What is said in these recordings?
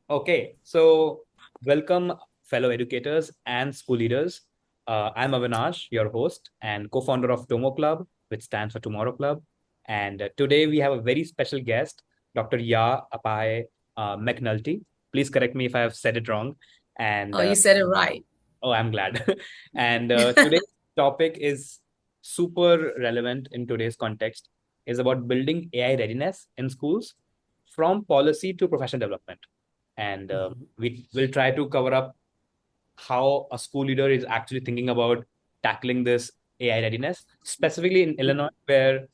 Okay, so welcome, fellow educators and school leaders. I'm Avinash, your host and co-founder of TomoClub, which stands for Tomorrow Club. And today we have a very special guest, Dr. Yaa Apai McNulty. Please correct me if I have said it wrong. And Oh, you said it right. oh, I'm glad. And today's topic is super relevant in today's context. Is about building AI readiness in schools from policy to professional development. And Mhm. we will try to cover up how a school leader is actually thinking about tackling this AI readiness, specifically in Illinois, where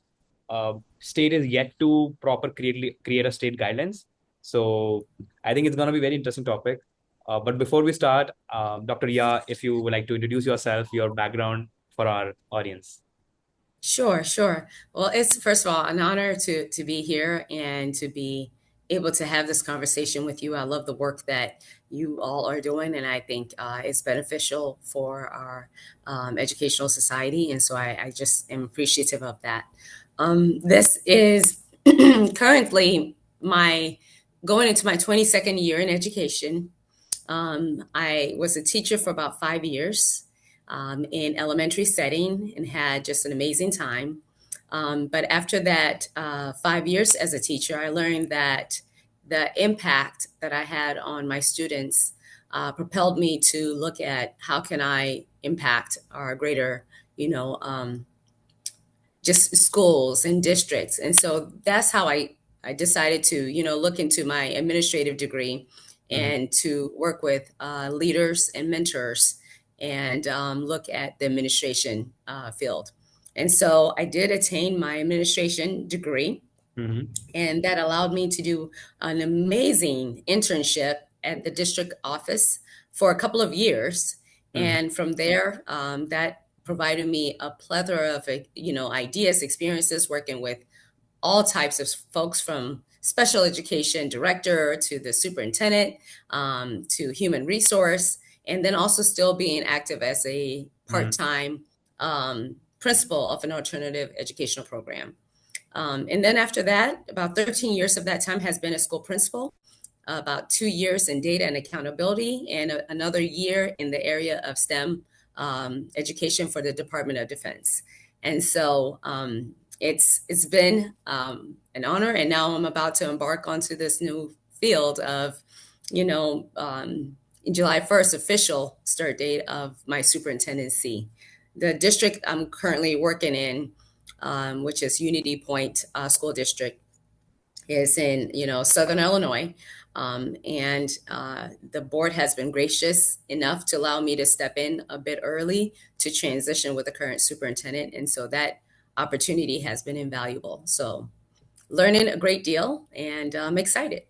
state is yet to proper create a state guidelines. So I think it's going to be a very interesting topic. But before we start, Dr. Ya, if you would like to introduce yourself, your background for our audience. Sure, sure. Well, it's first of all an honor to be here and to be able to have this conversation with you. I love the work that you all are doing, and I think it's beneficial for our educational society. And so I just am appreciative of that. This is currently my going into my 22nd year in education. I was a teacher for about 5 years in elementary setting and had just an amazing time. But after that 5 years as a teacher, I learned that the impact that I had on my students propelled me to look at how can I impact our greater, you know, just schools and districts. And so that's how I decided to, look into my administrative degree Mhm. and to work with leaders and mentors and look at the administration field. And so I did attain my administration degree, Mhm. and that allowed me to do an amazing internship at the district office for a couple of years. Mhm. And from there, that provided me a plethora of ideas, experiences working with all types of folks, from special education director to the superintendent, to human resource, and then also still being active as a Mhm. part-time principal of an alternative educational program. And then after that, about 13 years of that time has been a school principal, about 2 years in data and accountability, and another year in the area of STEM education for the Department of Defense. And so it's been an honor, and now I'm about to embark onto this new field of, you know, um, July 1st, official start date of my superintendency. The district I'm currently working in, which is Unity Point School District, is in Southern Illinois, and the board has been gracious enough to allow me to step in a bit early to transition with the current superintendent, and so that opportunity has been invaluable. So learning a great deal, and I'm excited.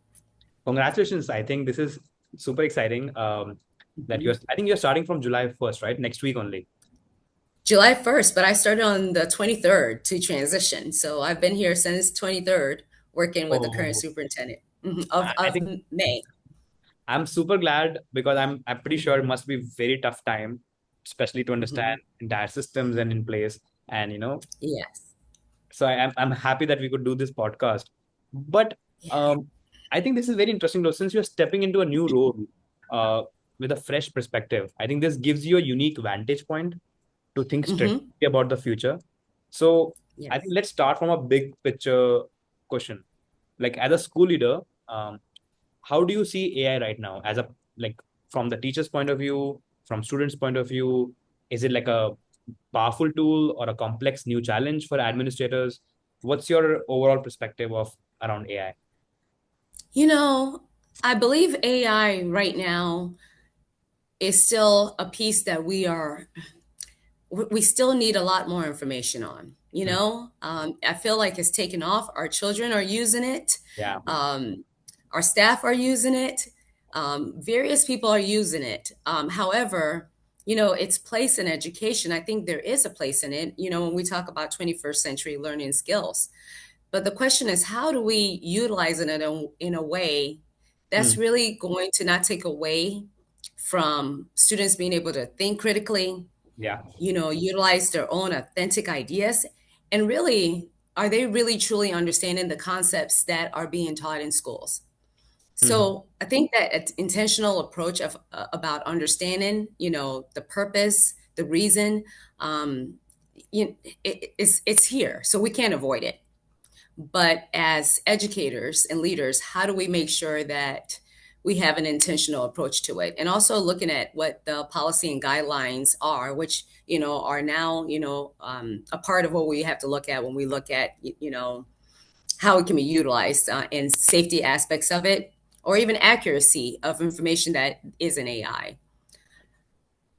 Congratulations. I think this is super exciting. That Mhm. I think you're starting from July 1st, right? Next week only. July 1st, but I started on the 23rd to transition. So I've been here since 23rd working with the current Oh, superintendent I of think May. I'm super glad because I'm pretty sure it must be very tough time, especially to understand Mhm. entire systems and in place. And Yes. so I'm happy that we could do this podcast. But Yeah. um, I think this is very interesting though, since you're stepping into a new role uh, with a fresh perspective. I think this gives you a unique vantage point to think Hmm. strategically about the future. So I think Yes. let's start from a big picture question. Like as a school leader, um, how do you see AI right now as a like from the teacher's point of view, from students' point of view? Is it like a powerful tool or a complex new challenge for administrators? What's your overall perspective of around AI? You know, I believe AI right now is still a piece that we still need a lot more information on. I feel like it's taken off. Our children are using it. Yeah. Um, our staff are using it. Various people are using it. However, its place in education, I think there is a place in it, when we talk about 21st century learning skills. But the question is, how do we utilize it in a way that's Mm. really going to not take away from students being able to think critically, Yeah. utilize their own authentic ideas, and really, are they really truly understanding the concepts that are being taught in schools? Mm-hmm. So I think that an intentional approach of about understanding, the purpose, the reason, um, it's here, so we can't avoid it. But as educators and leaders, how do we make sure that we have an intentional approach to it? And also looking at what the policy and guidelines are, which, are now, a part of what we have to look at when we look at, how it can be utilized and safety aspects of it, or even accuracy of information that is in AI.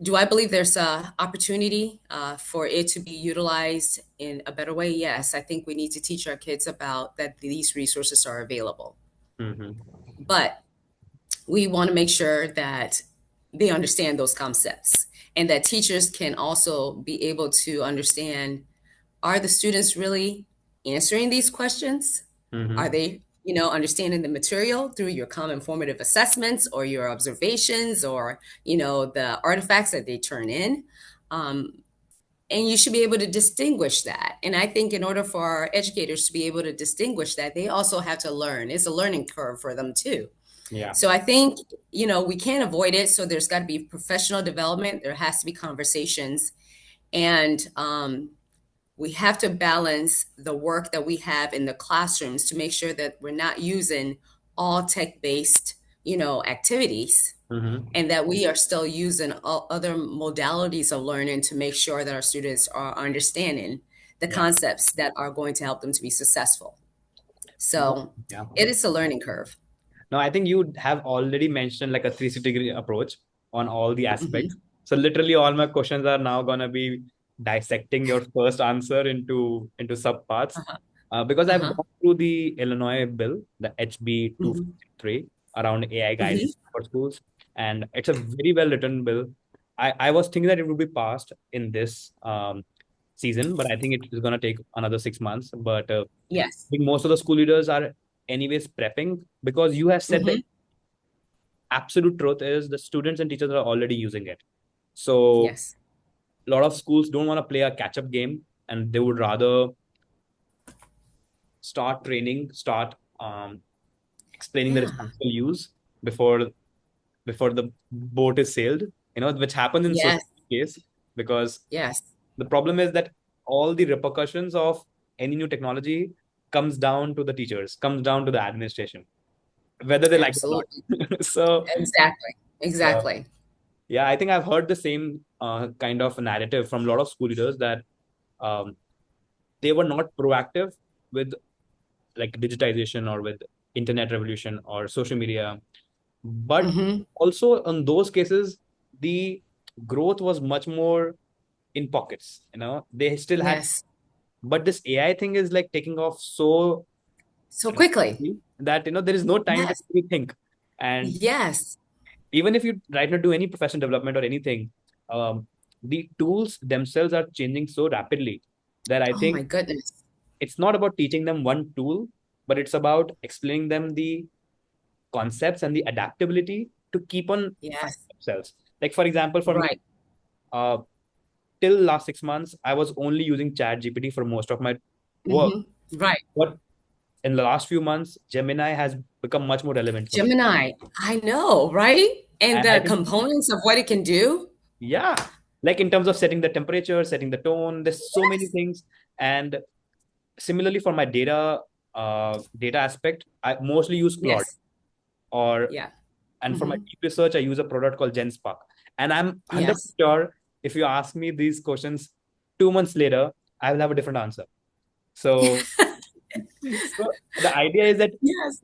Do I believe there's a opportunity for it to be utilized in a better way? Yes, I think we need to teach our kids about that these resources are available. Mm-hmm. But we want to make sure that they understand those concepts and that teachers can also be able to understand, are the students really answering these questions? Are Mm-hmm. they, understanding the material through your common formative assessments or your observations or, the artifacts that they turn in? Um, and you should be able to distinguish that. And I think in order for our educators to be able to distinguish that, they also have to learn. It's a learning curve for them too. Yeah. So I think, we can't avoid it. So there's got to be professional development. There has to be conversations. And we have to balance the work that we have in the classrooms to make sure that we're not using all tech-based, activities, Mm-hmm. and that we are still using all other modalities of learning to make sure that our students are understanding the Yeah. concepts that are going to help them to be successful. No, So yeah. it is a learning curve. No, I think you have already mentioned like a 360-degree approach on all the aspects. Hmm. So literally all my questions are now gonna be dissecting your first answer into subparts. Uh-huh. Because I've Uh-huh. gone through the Illinois bill, the HB Hmm. 253, around AI guidance Hmm. for schools, and it's a very well written bill. I was thinking that it would be passed in this season, but I think it is gonna take another 6 months. But Yes. I think most of the school leaders are anyways prepping because you have said the Hmm. absolute truth is the students and teachers are already using it. So Yes. a lot of schools don't want to play a catch up game and they would rather start training, start explaining the Yeah. responsible use before the boat is sailed, which happens in social Yes. case because Yes. the problem is that all the repercussions of any new technology comes down to the teachers, comes down to the administration, whether they like it or Absolutely. not. So Exactly. uh, Exactly. yeah, I think I've heard the same kind of narrative from a lot of school leaders that um, they were not proactive with like digitization or with internet revolution or social media. But Hmm. also in those cases, the growth was much more in pockets. They still had, Yes. but this AI thing is like taking off so So quickly. that there is no time to Yes. really think. And Yes. even if you right now do any professional development or anything, the tools themselves are changing so rapidly that I Oh my think goodness. it's not about teaching them one tool, but it's about explaining them the concepts and the adaptability to keep on Yes. finding themselves. Like for example, for me, Right. uh, till last 6 months, I was only using Chat GPT for most of my work. Hmm. Right. But in the last few months, Gemini has become much more relevant for me. Gemini. I know, right? And And I the think, components of what it can do. yeah, like in terms of setting the temperature, setting the tone, there's so many Yes. things. And similarly for my data aspect, I mostly use Claude Yes. or Yeah. and for my Hmm. deep research, I use a product called GenSpark. And I'm 100% Yes. sure if you ask me these questions 2 months later, I will have a different answer. So, so the idea is that Yes.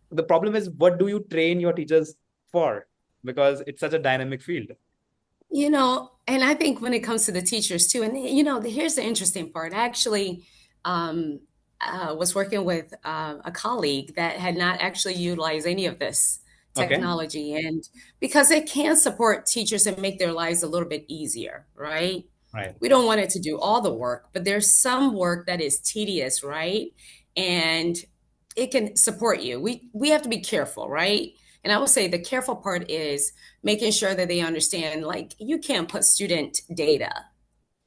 the problem is what do you train your teachers for? Because it's such a dynamic field. And I think when it comes to the teachers too, and here's the interesting part. I actually um, was working with a colleague that had not actually utilized any of this Okay. technology, and because it can support teachers and make their lives a little bit easier, right? Right. We don't want it to do all the work, but there's some work that is tedious, right? And it can support you. We have to be careful, right? And I would say the careful part is making sure that they understand, like, you can't put student data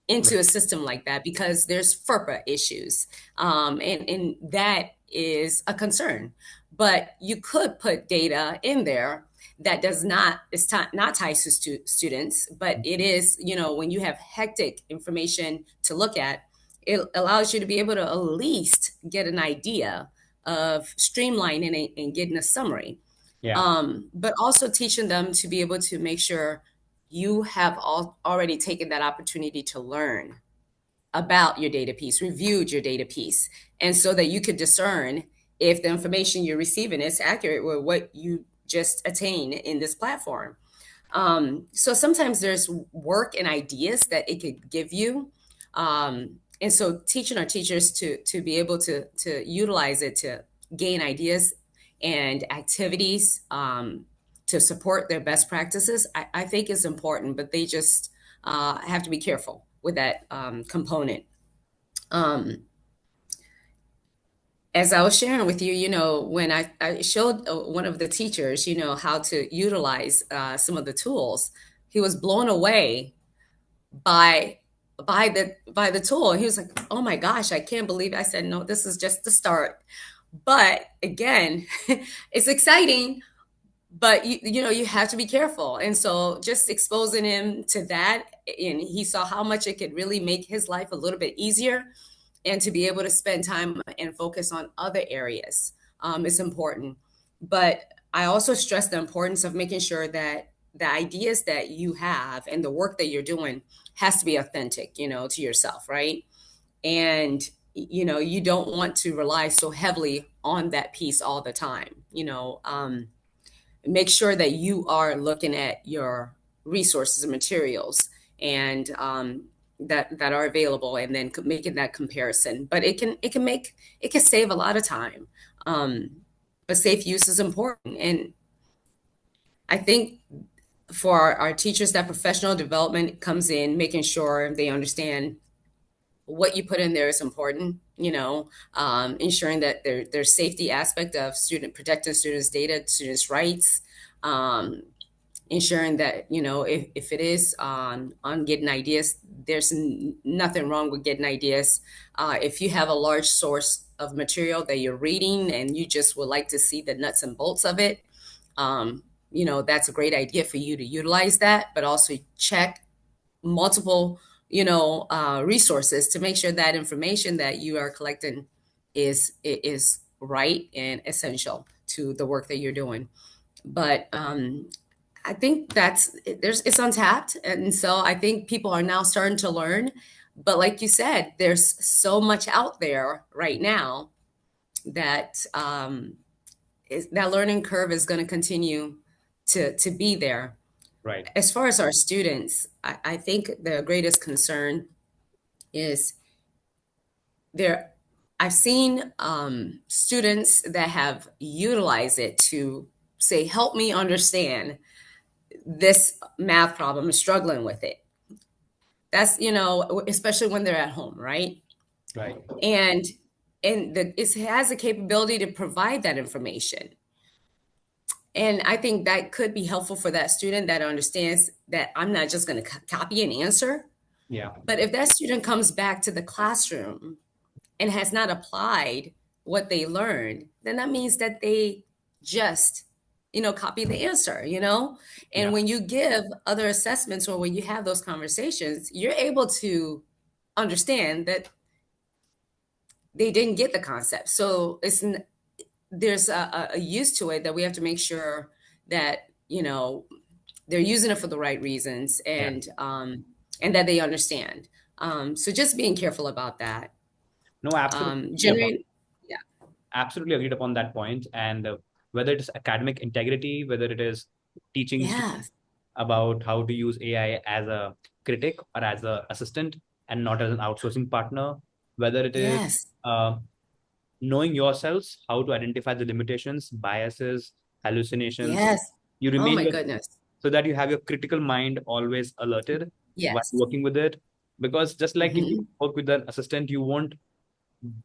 into a system like that because there's FERPA issues, and that is a concern. but you could put data in there that does not, it's not tied to students, but it is, when you have hectic information to look at, it allows you to be able to at least get an idea of streamlining and getting a summary. Yeah. But also teaching them to be able to make sure you have already taken that opportunity to learn about your data piece, reviewed your data piece, and so that you could discern if the information you're receiving is accurate with what you just attained in this platform. So sometimes there's work and ideas that it could give you. And so teaching our teachers to be able to utilize it to gain ideas and activities to support their best practices, I think is important, but they just have to be careful with that component. Um, as I was sharing with you, when I showed one of the teachers, how to utilize some of the tools, he was blown away by by the tool. He was like, "Oh my gosh, I can't believe it." I said, "No, this is just the start." But again, it's exciting, but you have to be careful. And so just exposing him to that, and he saw how much it could really make his life a little bit easier, and to be able to spend time and focus on other areas is important. But I also stress the importance of making sure that the ideas that you have and the work that you're doing has to be authentic, to yourself, right? And you don't want to rely so heavily on that piece all the time. Make sure that you are looking at your resources and materials, and that are available, and then making that comparison. But it can save a lot of time. But safe use is important, and I think for our teachers, that professional development comes in making sure they understand what you put in there is important. Ensuring that there's safety aspect of student protecting students' data, students' rights, um, ensuring that if it is on getting ideas, there's nothing wrong with getting ideas. If you have a large source of material that you're reading and you just would like to see the nuts and bolts of it, that's a great idea for you to utilize that, but also check multiple resources to make sure that information that you are collecting is right and essential to the work that you're doing. But I think it's untapped, and so I think people are now starting to learn. But like you said, there's so much out there right now that that learning curve is going to continue to be there. Right. As far as our students, I think the greatest concern is there. I've seen students that have utilized it to say, "Help me understand this math problem, is struggling with it." That's, especially when they're at home, right? Right. And it has the capability to provide that information. And I think that could be helpful for that student that understands that I'm not just going to copy an answer. Yeah. But if that student comes back to the classroom and has not applied what they learned, then that means that they just copy the answer. And Yeah. when you give other assessments, or when you have those conversations, you're able to understand that they didn't get the concept. So there's a use to it that we have to make sure that they're using it for the right reasons, Yeah. and that they understand. So just being careful about that. No, absolutely. Generate, yeah. Absolutely agreed upon that point. And whether it is academic integrity, whether it is teaching Yes. about how to use AI as a critic or as an assistant and not as an outsourcing partner, whether it is Yes. uh, knowing yourselves, how to identify the limitations, biases, hallucinations, Yes. you Oh remain my your, goodness. so that you have your critical mind always alerted while Yes. working with it. Because just like if you Hmm. work with an assistant, you won't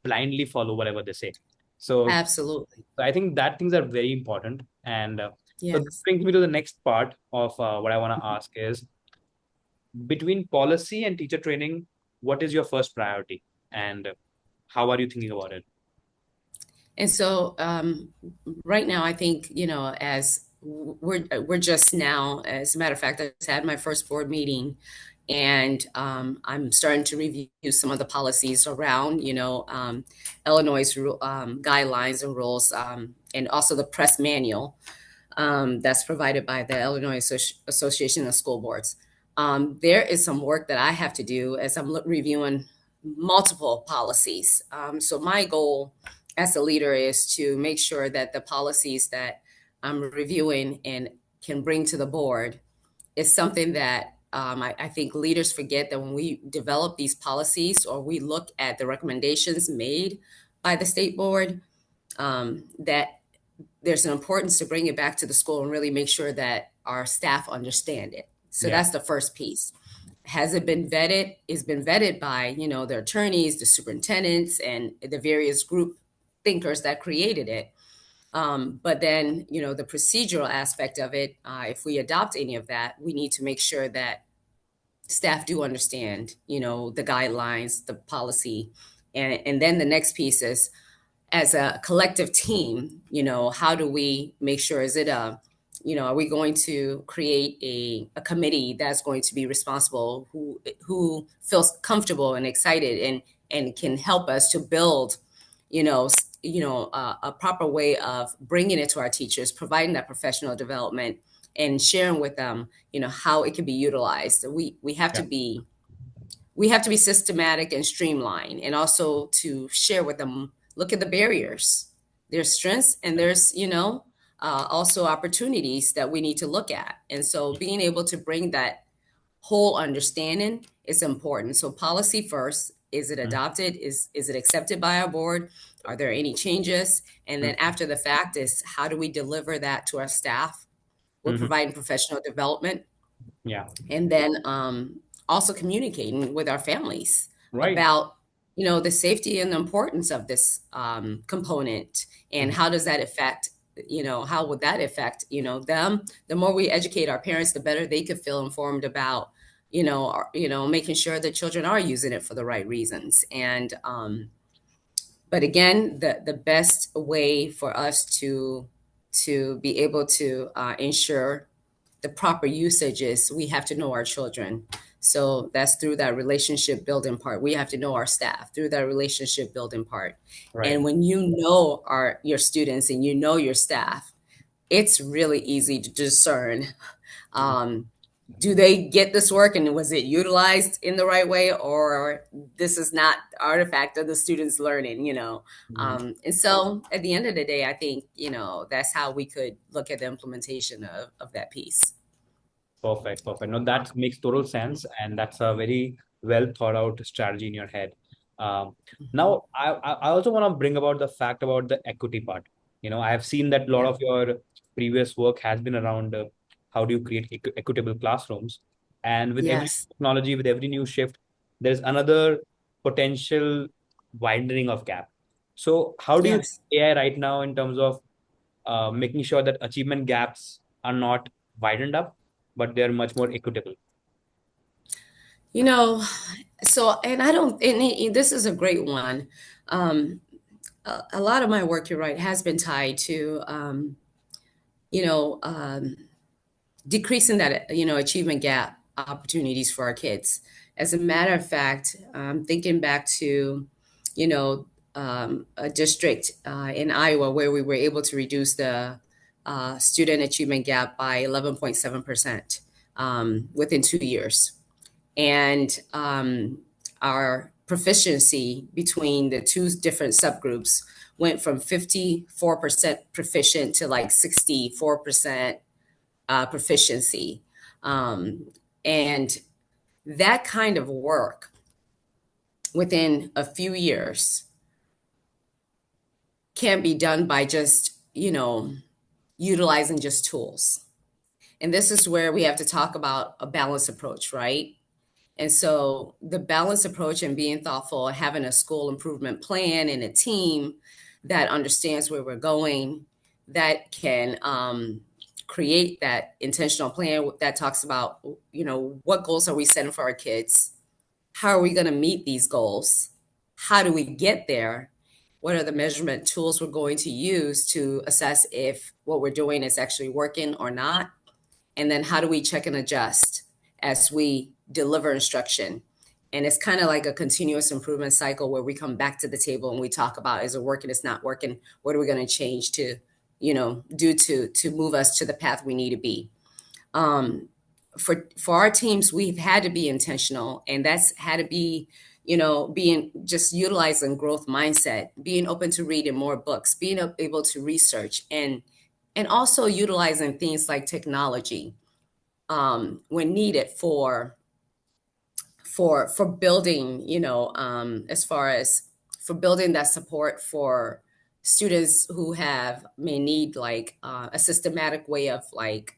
blindly follow whatever they say. So Absolutely. so I think that things are very important. And so this Yes. brings me to the next part of what I want to ask is between policy and teacher training, what is your first priority and how are you thinking about it? And so right now, I think, as we're just now, as a matter of fact, I just had my first board meeting, and I'm starting to review some of the policies around, Illinois' guidelines and rules, and also the press manual that's provided by the Illinois Association of School Boards. There is some work that I have to do as I'm reviewing multiple policies. So my goal as a leader is to make sure that the policies that I'm reviewing and can bring to the board is something that I think leaders forget that when we develop these policies or we look at the recommendations made by the state board, that there's an importance to bring it back to the school and really make sure that our staff understand it. So Yeah. that's the first piece. Has it been vetted? It's been vetted by, the attorneys, the superintendents, and the various group thinkers that created it. But then, the procedural aspect of it, if we adopt any of that, we need to make sure that staff do understand, the guidelines, the policy. And then the next piece is, as a collective team, how do we make sure, is it are we going to create a committee that's going to be responsible, who feels comfortable and excited and can help us to build, a proper way of bringing it to our teachers, providing that professional development and sharing with them, how it can be utilized. We have to be systematic and streamlined, and also to share with them, look at the barriers. There's strengths and there's, also opportunities that we need to look at. And so being able to bring that whole understanding is important. So policy first, is it adopted? Is it accepted by our board? Are there any changes? And then after the fact is, how do we deliver that to our staff? We're providing professional development. Yeah. And then also communicating with our families Right. about, the safety and the importance of this component, and how does that affect, how would that affect, them? The more we educate our parents, the better they could feel informed about, making sure that children are using it for the right reasons. And but again, the best way for us to be able to ensure the proper usage is, we have to know our children. So that's through that relationship building part. We have to know our staff through that relationship building part. Right. And when you know your students and you know your staff, it's really easy to discern, do they get this work and was it utilized in the right way, or this is not artifact of the students learning, and so at the end of the day, I think, that's how we could look at the implementation of that piece. Perfect. No, that makes total sense, and that's a very well thought out strategy in your head. Now, I also want to bring about the fact about the equity part. I have seen that a lot of your previous work has been around how do you create equitable classrooms, and with every Yes. technology, with every new shift, there's another potential widening of gap. So, how do you Yes. see AI right now in terms of making sure that achievement gaps are not widened up, but they're much more equitable? So, and I don't, and this is a great one. A lot of my work, you're right, has been tied to, you know, um, decreasing that, achievement gap opportunities for our kids. As a matter of fact, thinking back to, a district in Iowa where we were able to reduce the student achievement gap by 11.7% within 2 years. And our proficiency between the two different subgroups went from 54% proficient to like 64% proficiency. And that kind of work within a few years can't be done by just, utilizing just tools. And this is where we have to talk about a balanced approach, right? And so the balanced approach and being thoughtful, having a school improvement plan and a team that understands where we're going, that can create that intentional plan that talks about, what goals are we setting for our kids? How are we going to meet these goals? How do we get there? what are the measurement tools we're going to use to assess if what we're doing is actually working or not, and then how do we check and adjust as we deliver instruction. And it's kind of like a continuous improvement cycle where we come back to the table and we talk about, is it working, it's not working, what are we going to change to, do to move us to the path we need to be. For our teams, we've had to be intentional, and that's had to be, being just utilizing growth mindset, being open to reading more books, being able to research, and also utilizing things like technology when needed for building, as far as for building that support for students who may need like a systematic way of like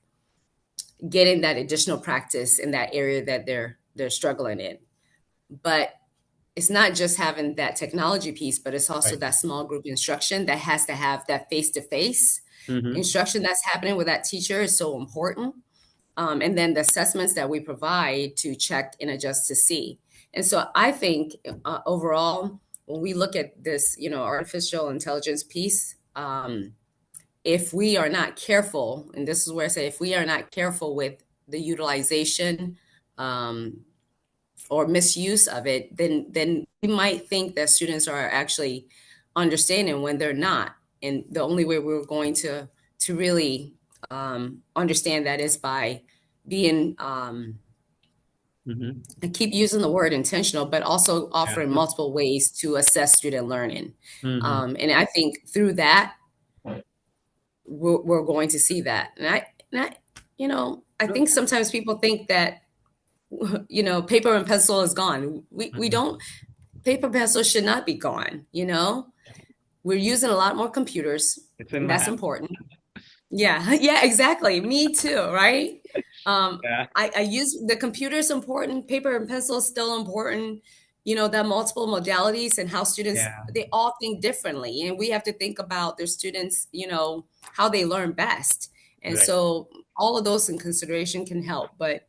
getting that additional practice in that area that they're struggling in. But it's not just having that technology piece, but it's also Right. that small group instruction that has to have that face-to-face instruction that's happening with that teacher is so important. And then the assessments that we provide to check and adjust to see. And so I think overall, when we look at this, artificial intelligence piece, if we are not careful, and this is where I say, if we are not careful with the utilization or misuse of it, then we might think that students are actually understanding when they're not. And the only way we're going to really understand that is by being I keep using the word intentional, but also offering Yeah. multiple ways to assess student learning. Mm-hmm. And I think through that, we're going to see that. I think sometimes people think that, paper and pencil is gone. We don't, paper and pencil should not be gone. We're using a lot more computers, It's in and my that's hand. important. Yeah, yeah, exactly. Me too, right? Yeah. I use the computer's important, paper and pencil is still important. That multiple modalities and how students, Yeah. they all think differently. And we have to think about their students, how they learn best. And Right. so all of those in consideration can help. But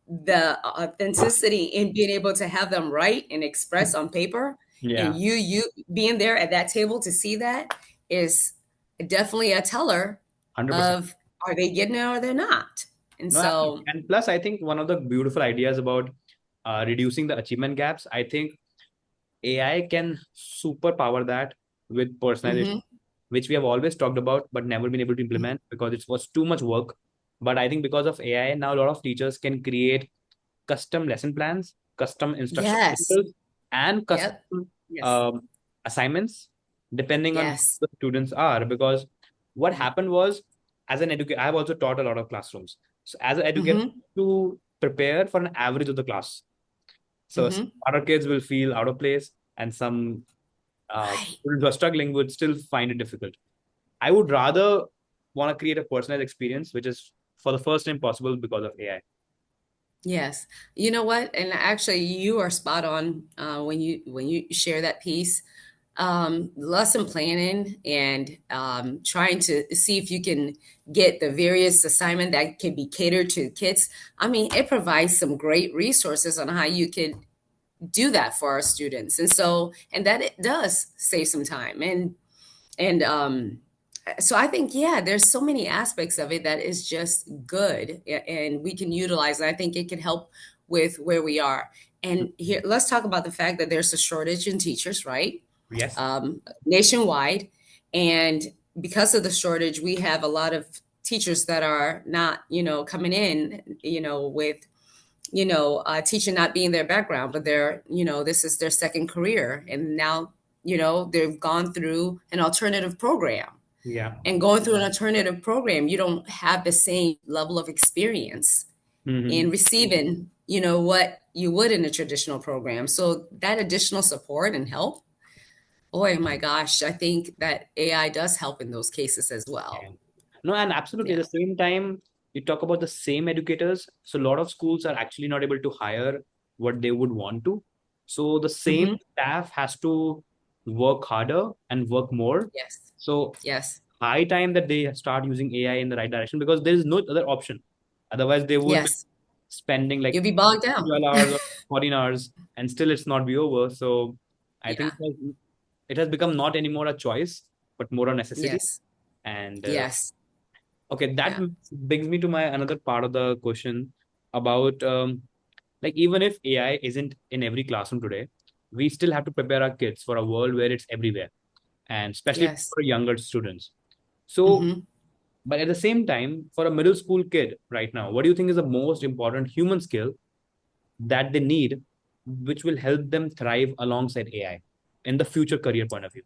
the authenticity in being able to have them write and express on paper, and Yeah. you being there at that table to see that is definitely a teller 100%. of, are they getting it or they're not. And No, absolutely. so And plus, I think one of the beautiful ideas about reducing the achievement gaps, I think AI can superpower that with personalization, mhm, which we have always talked about but never been able to implement because it was too much work. But I think because of AI, now a lot of teachers can create custom lesson plans, custom instruction yes, materials, and yep, custom yes, um, assignments depending on who yes, the students are. Because what yep, happened was, as an educator, I have also taught a lot of classrooms. So as an educator, mhm, to prepare for an average of the class. So mhm, other kids will feel out of place, and some right. students who are struggling would still find it difficult. I would rather want to create a personalized experience, which is for the first time possible because of AI. Yes. You know what? And actually, you are spot on when you share that piece. Lesson planning and trying to see if you can get the various assignment that can be catered to kids. I mean, it provides some great resources on how you can do that for our students, and so and that it does save some time and so I think, yeah, there's so many aspects of it that is just good and we can utilize. I think it can help with where we are. And here, let's talk about the fact that there's a shortage in teachers, right? Yes. Nationwide. And because of the shortage, we have a lot of teachers that are not, coming in, with, teaching not being their background, but this is their second career. And now, they've gone through an alternative program, Yeah. and going through an alternative program, you don't have the same level of experience in Mm-hmm. receiving, what you would in a traditional program. So that additional support and help, boy, my gosh, I think that AI does help in those cases as Yeah. well. No, and absolutely. At Yeah. the same time, you talk about the same educators. So a lot of schools are actually not able to hire what they would want to. So the same Hmm. staff has to work harder and work more. Yes. So Yes. high time that they start using AI in the right direction because there is no other option. Otherwise, they would be Yes. spending like You'll be bogged down. 12 hours or 14 hours and still it's not be over. So I think Yeah. it has become not anymore a choice, but more a necessity. Yes. And Yes. okay, that Yeah. brings me to my another part of the question about like even if AI isn't in every classroom today, we still have to prepare our kids for a world where it's everywhere, and especially Yes. for younger students. So, Hmm. but at the same time, for a middle school kid right now, what do you think is the most important human skill that they need, which will help them thrive alongside AI in the future career point of view?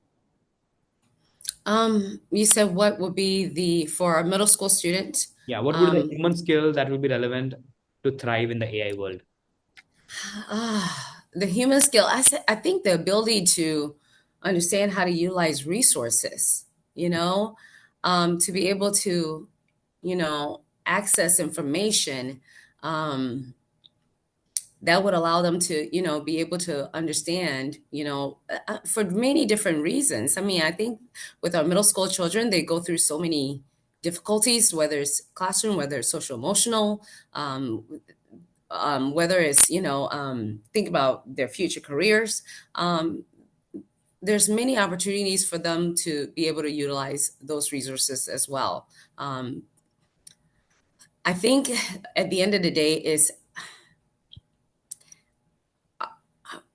You said what would be for a middle school student? Yeah, what would be the Um, human skill that will be relevant to thrive in the AI world? the human skill, I think the ability to understand how to utilize resources, to be able to, access information, um, that would allow them to, be able to understand, for many different reasons. I mean, I think with our middle school children, they go through so many difficulties, whether it's classroom, whether it's social emotional, um, whether it's, think about their future careers. Um, there's many opportunities for them to be able to utilize those resources as well. I think at the end of the day is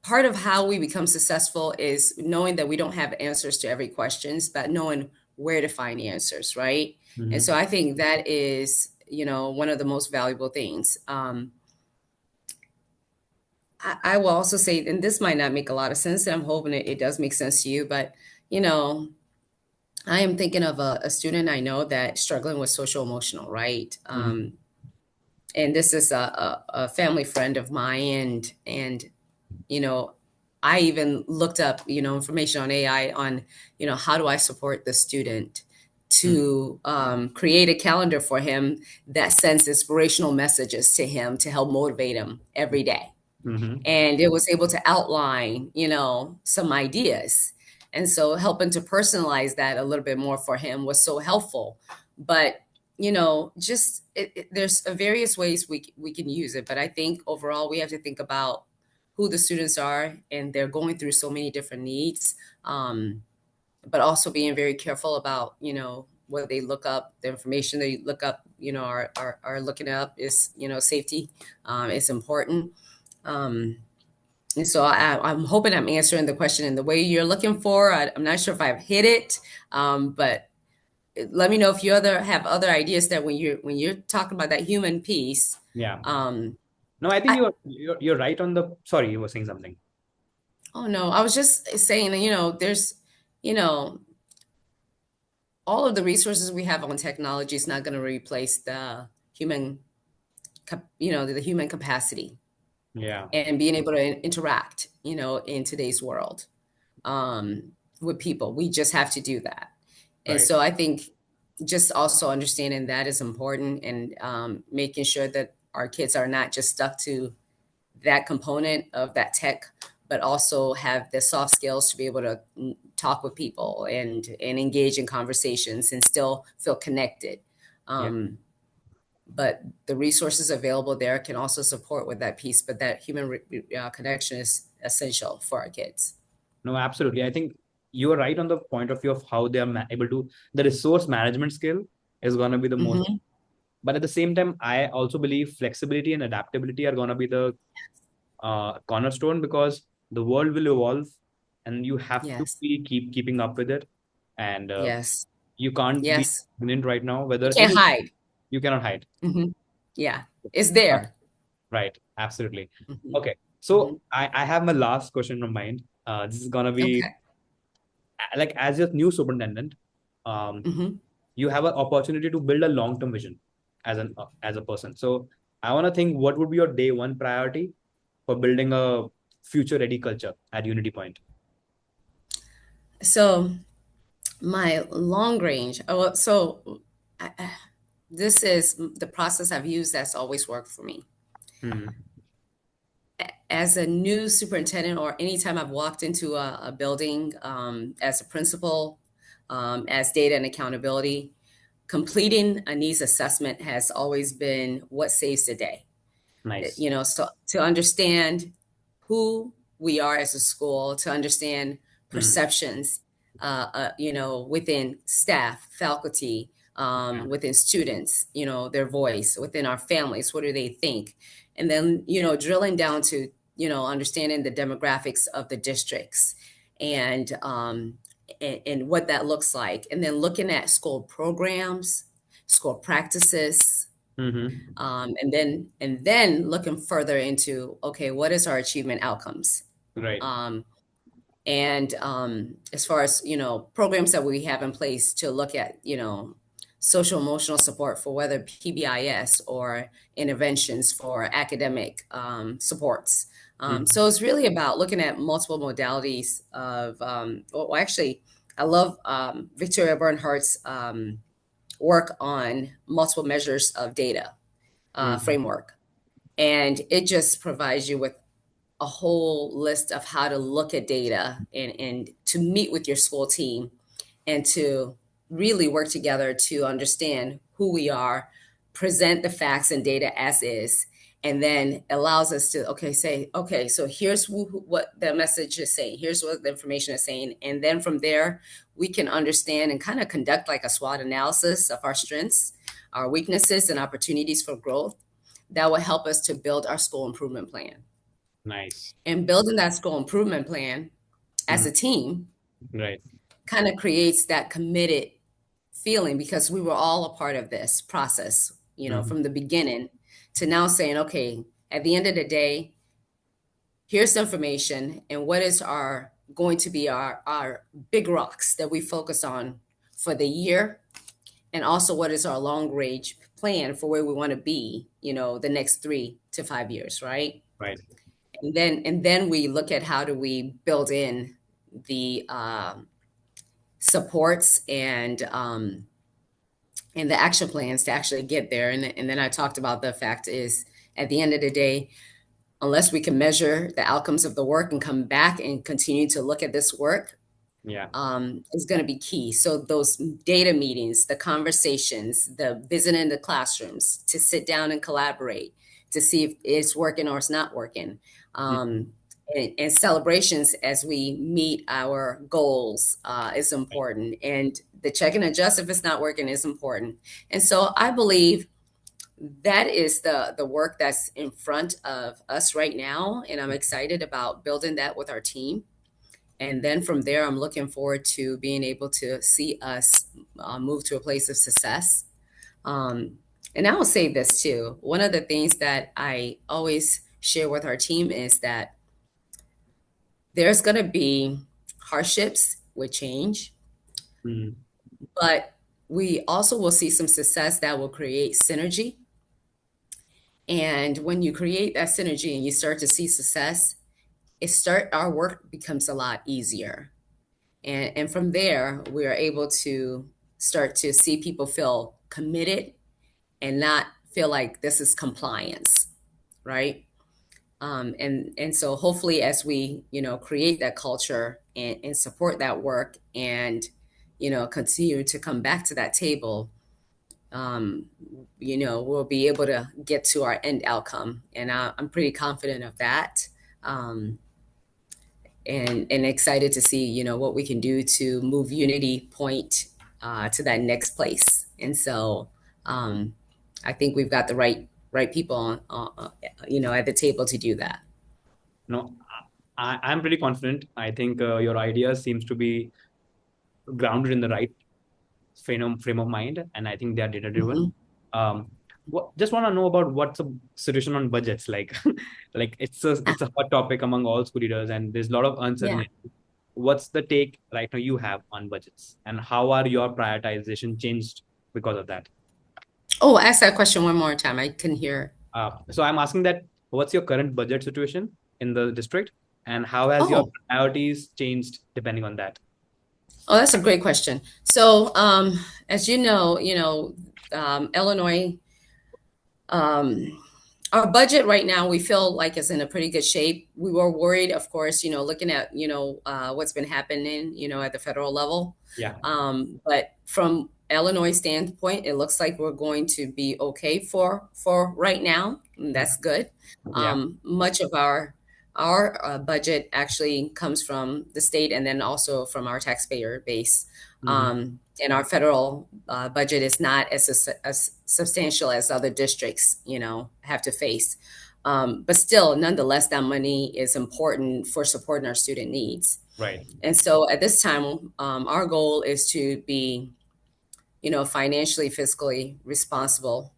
part of how we become successful is knowing that we don't have answers to every questions, but knowing where to find answers, right? And Mm-hmm. so I think that is, one of the most valuable things. I will also say, and this might not make a lot of sense, and I'm hoping it does make sense to you, but you know, I am thinking of a student I know that struggling with social emotional, right? Mm-hmm. And this is a family friend of mine, and you know, I even looked up, information on AI on, how do I support the student to create a calendar for him that sends inspirational messages to him to help motivate him every day. Mm-hmm. And it was able to outline, some ideas. And so helping to personalize that a little bit more for him was so helpful. But just there's various ways we can use it. But I think overall we have to think about who the students are, and they're going through so many different needs. But also being very careful about what they look up, the information they look up, are looking up is safety. It's important. Um, and so I'm hoping I'm answering the question in the way you're looking for. I'm not sure if I've hit it, but let me know if you have other ideas that when you're talking about that human piece. Yeah. Um, No, I think I, you're right on the. Sorry, you were saying something. oh no, I was just saying that there's you know all of the resources we have on technology is not going to replace the human, the human capacity Yeah. and being able to interact, in today's world, with people. We just have to do that. And Right. so I think just also understanding that is important, and making sure that our kids are not just stuck to that component of that tech, but also have the soft skills to be able to talk with people and engage in conversations and still feel connected. Yeah. Um, but the resources available there can also support with that piece. But that human connection is essential for our kids. No, absolutely. I think you are right on the point of view of how they are able to. The resource management skill is going to be the most. Hmm. But at the same time, I also believe flexibility and adaptability are going to be the cornerstone, because the world will evolve, and you have to Yes. be keeping up with it, and Yes. you can't be Yes. ignorant right now. You Whether can't hide. you cannot hide. Hmm. Yeah. It's Uh, there. Right, absolutely. Hmm. Okay, Hmm. so I have my last question in mind. This is gonna be Okay. like, as your new superintendent, um, Hmm. you have an opportunity to build a long-term vision as a person. So I want to think, what would be your day one priority for building a future ready culture at Unity Point? So my long range. This is the process I've used that's always worked for me. Hmm. As a new superintendent, or anytime I've walked into a building, as a principal, as data and accountability, completing a needs assessment has always been what saves the day. Nice. So to understand who we are as a school, to understand perceptions, within staff, faculty, within students, their voice, within our families, what do they think? And then, drilling down to, understanding the demographics of the districts and, and what that looks like. And then looking at school programs, school practices, Mm-hmm. and then looking further into, okay, what is our achievement outcomes? Right. Um, and as far as, programs that we have in place to look at, social emotional support for whether PBIS or interventions for academic supports. So it's really about looking at multiple modalities of, well, actually, I love Victoria Bernhardt's work on multiple measures of data Mm-hmm. framework. And it just provides you with a whole list of how to look at data and to meet with your school team and to really work together to understand who we are, present the facts and data as is, and then allows us to say, okay, so here's what the message is saying, here's what the information is saying, and then from there we can understand and kind of conduct like a SWOT analysis of our strengths, our weaknesses, and opportunities for growth that will help us to build our school improvement plan. Nice. And building that school improvement plan as Mhm. a team Right. kind of creates that committed feeling because we were all a part of this process, Mhm. from the beginning to now saying, okay, at the end of the day, here's the information and what is going to be our big rocks that we focus on for the year, and also what is our long range plan for where we want to be, the next 3 to 5 years, right? Right. And then we look at how do we build in the supports and the action plans to actually get there. And then I talked about the fact is at the end of the day, unless we can measure the outcomes of the work and come back and continue to look at this work, Yeah. is going to be key. So those data meetings, the conversations, the visiting the classrooms to sit down and collaborate to see if it's working or it's not working. Mhm. And celebrations as we meet our goals is Right. important. And the check and adjust if it's not working is important. And so I believe that is the work that's in front of us right now. And I'm excited about building that with our team. And then from there, I'm looking forward to being able to see us move to a place of success. Um, and I will say this too. One of the things that I always share with our team is that there's going to be hardships with change, Mhm. but we also will see some success that will create synergy. And when you create that synergy and you start to see success, our work becomes a lot easier. And from there, we are able to start to see people feel committed and not feel like this is compliance, right? And so hopefully as we, create that culture and support that work and, continue to come back to that table, um, we'll be able to get to our end outcome. And I'm pretty confident of that. Um, and excited to see what we can do to move Unity Point to that next place. And so I think we've got the right people at the table to do that. No, I'm pretty confident. I think your idea seems to be grounded in the right frame of mind, and I think they are data driven. Mhm. Just want to know about what's the situation on budgets like. Like it's a hot topic among all school leaders, and there's a lot of Yeah. uncertainty. What's the take right now you have on budgets, and how are your prioritization changed because of that? Oh, ask that question one more time. I couldn't hear. So I'm asking that what's your current budget situation in the district, and how has your Oh, priorities changed depending on that? oh, that's a great question. So, as Illinois, um, our budget right now, we feel like is in a pretty good shape. We were worried, of course, looking at, what's been happening, at the federal level. Yeah. But from Illinois standpoint, it looks like we're going to be okay for right now. And Mhm. that's good. Yeah. Much of our our budget actually comes from the state and then also from our taxpayer base. Hmm. And our federal budget is not as substantial as other districts, have to face. But still, nonetheless, that money is important for supporting our student needs. Right. And so at this time, our goal is to be, financially, fiscally responsible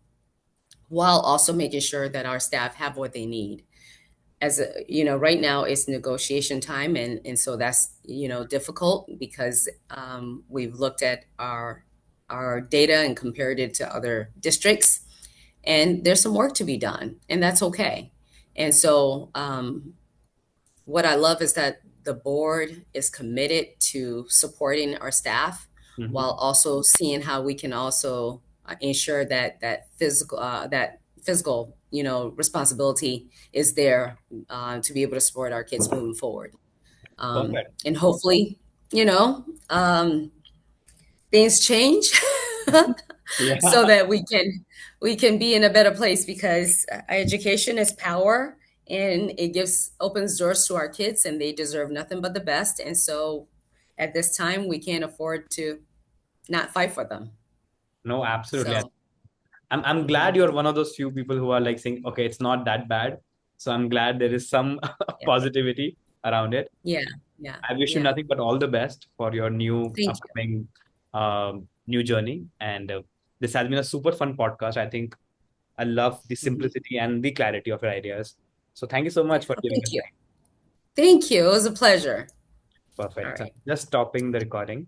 while also making sure that our staff have what they need. Right now it's negotiation time, and so that's difficult because we've looked at our data and compared it to other districts, and there's some work to be done, and that's okay. And so what I love is that the board is committed to supporting our staff Hmm. while also seeing how we can also ensure that physical responsibility is there to be able to support our kids moving forward. Perfect. And hopefully, you know, um, things change Yeah. so that we can be in a better place because education is power, and it gives opens doors to our kids, and they deserve nothing but the best. And so at this time we can't afford to not fight for them. No, absolutely. So I'm glad mhm. you're one of those few people who are like saying, okay, it's not that bad. So I'm glad there is some Yeah, positivity around it. yeah, yeah, I wish you yeah. nothing but all the best for your new Thank you. upcoming new journey. And this has been a super fun podcast. I think I love the Mhm. simplicity and the clarity of your ideas. So thank you so much for Oh, giving thank us you. time. Thank you. It was a pleasure. All Perfect. So right. just stopping the recording.